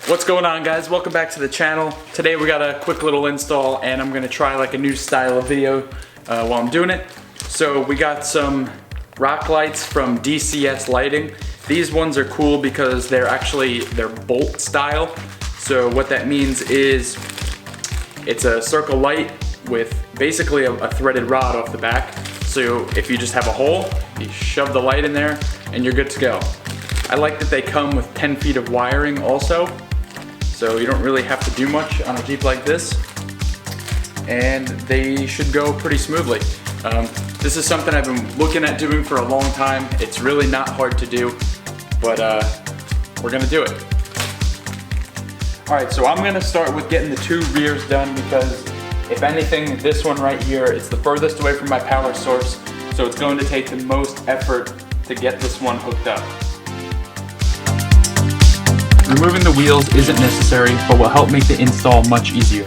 What's going on, guys? Welcome back to the channel. Today we got a quick little install and I'm gonna try like a new style of video while I'm doing it. So we got some rock lights from DCS Lighting. These ones are cool because they're bolt style. So what that means is it's a circle light with basically a threaded rod off the back. So if you just have a hole, you shove the light in there and you're good to go. I like that they come with 10 feet of wiring also. So you don't really have to do much on a Jeep like this. And they should go pretty smoothly. This is something I've been looking at doing for a long time. It's really not hard to do, but we're gonna do it. All right, so I'm gonna start with getting the two rears done because if anything, this one right here, it's the furthest away from my power source, so it's going to take the most effort to get this one hooked up. Removing the wheels isn't necessary, but will help make the install much easier.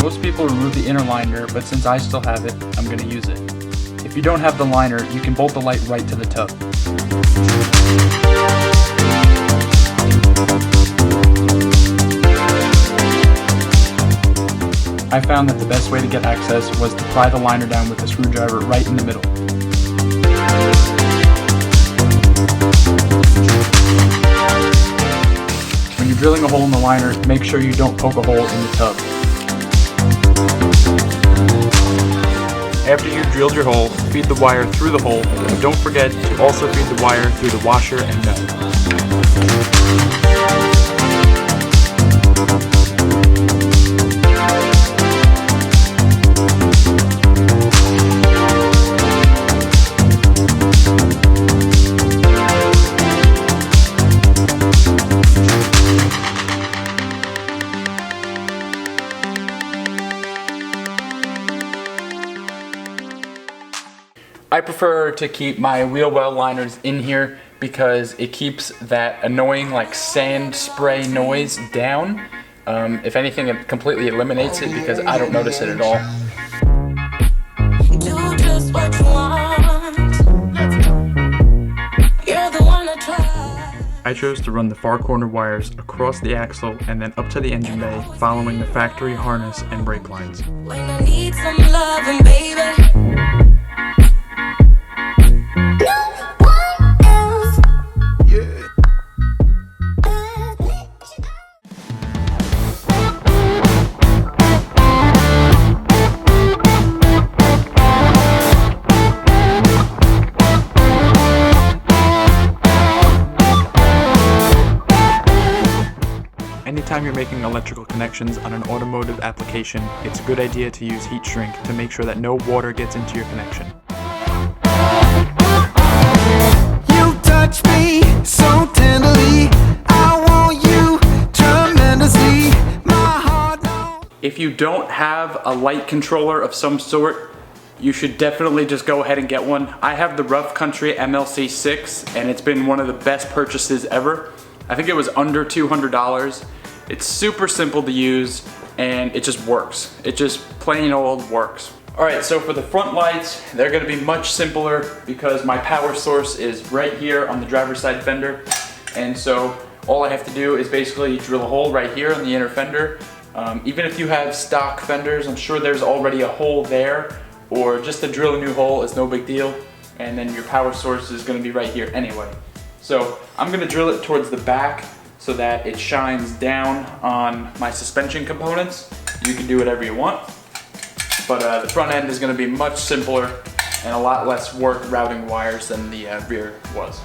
Most people remove the inner liner, but since I still have it, I'm going to use it. If you don't have the liner, you can bolt the light right to the tub. I found that the best way to get access was to pry the liner down with a screwdriver right in the middle. When you're drilling a hole in the liner, make sure you don't poke a hole in the tub. After you've drilled your hole, feed the wire through the hole, and don't forget to also feed the wire through the washer and nut. I prefer to keep my wheel well liners in here because it keeps that annoying like sand spray noise down. If anything, it completely eliminates it because I don't notice it at all. Do just what you want. You're the one to try. I chose to run the far corner wires across the axle and then up to the engine bay, following the factory harness and brake lines. When I need some loving, baby. Anytime you're making electrical connections on an automotive application, it's a good idea to use heat shrink to make sure that no water gets into your connection. You touch me so tenderly, I want you tremendously, my heart knows. If you don't have a light controller of some sort, you should definitely just go ahead and get one. I have the Rough Country MLC6 and it's been one of the best purchases ever. I think it was under $200. It's super simple to use and it just works. It just plain old works. Alright, so for the front lights, they're gonna be much simpler because my power source is right here on the driver's side fender. And so all I have to do is basically drill a hole right here on the inner fender. Even if you have stock fenders, I'm sure there's already a hole there, or just to drill a new hole is no big deal. And then your power source is gonna be right here anyway. So I'm gonna drill it towards the back so that it shines down on my suspension components. You can do whatever you want, but the front end is gonna be much simpler and a lot less work routing wires than the rear was.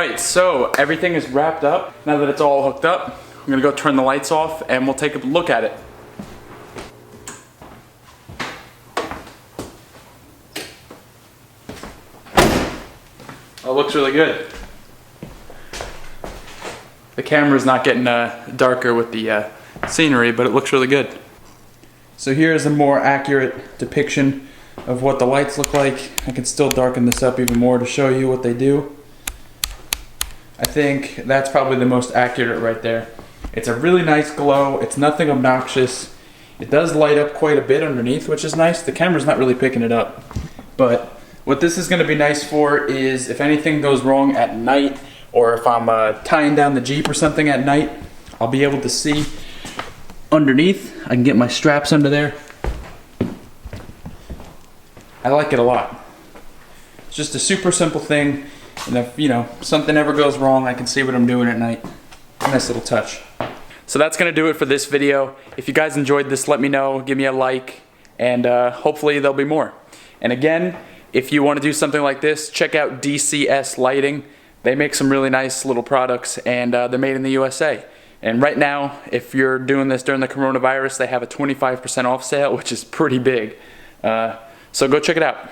Alright, so everything is wrapped up. Now that it's all hooked up, I'm gonna go turn the lights off and we'll take a look at it. Oh, it looks really good. The camera's not getting darker with the scenery, but it looks really good. So here's a more accurate depiction of what the lights look like. I can still darken this up even more to show you what they do. I think that's probably the most accurate right there. It's a really nice glow. It's nothing obnoxious. It does light up quite a bit underneath, which is nice. The camera's not really picking it up. But what this is going to be nice for is if anything goes wrong at night, or if I'm tying down the Jeep or something at night, I'll be able to see underneath. I can get my straps under there. I like it a lot. It's just a super simple thing, and if something ever goes wrong, I can see what I'm doing at night. Nice little touch. So that's gonna do it for this video. If you guys enjoyed this, let me know, give me a like, and hopefully there'll be more. And again, if you want to do something like this, check out DCS Lighting. They make some really nice little products, and they're made in the USA. And right now, if you're doing this during the coronavirus, they have a 25% off sale, which is pretty big. So go check it out.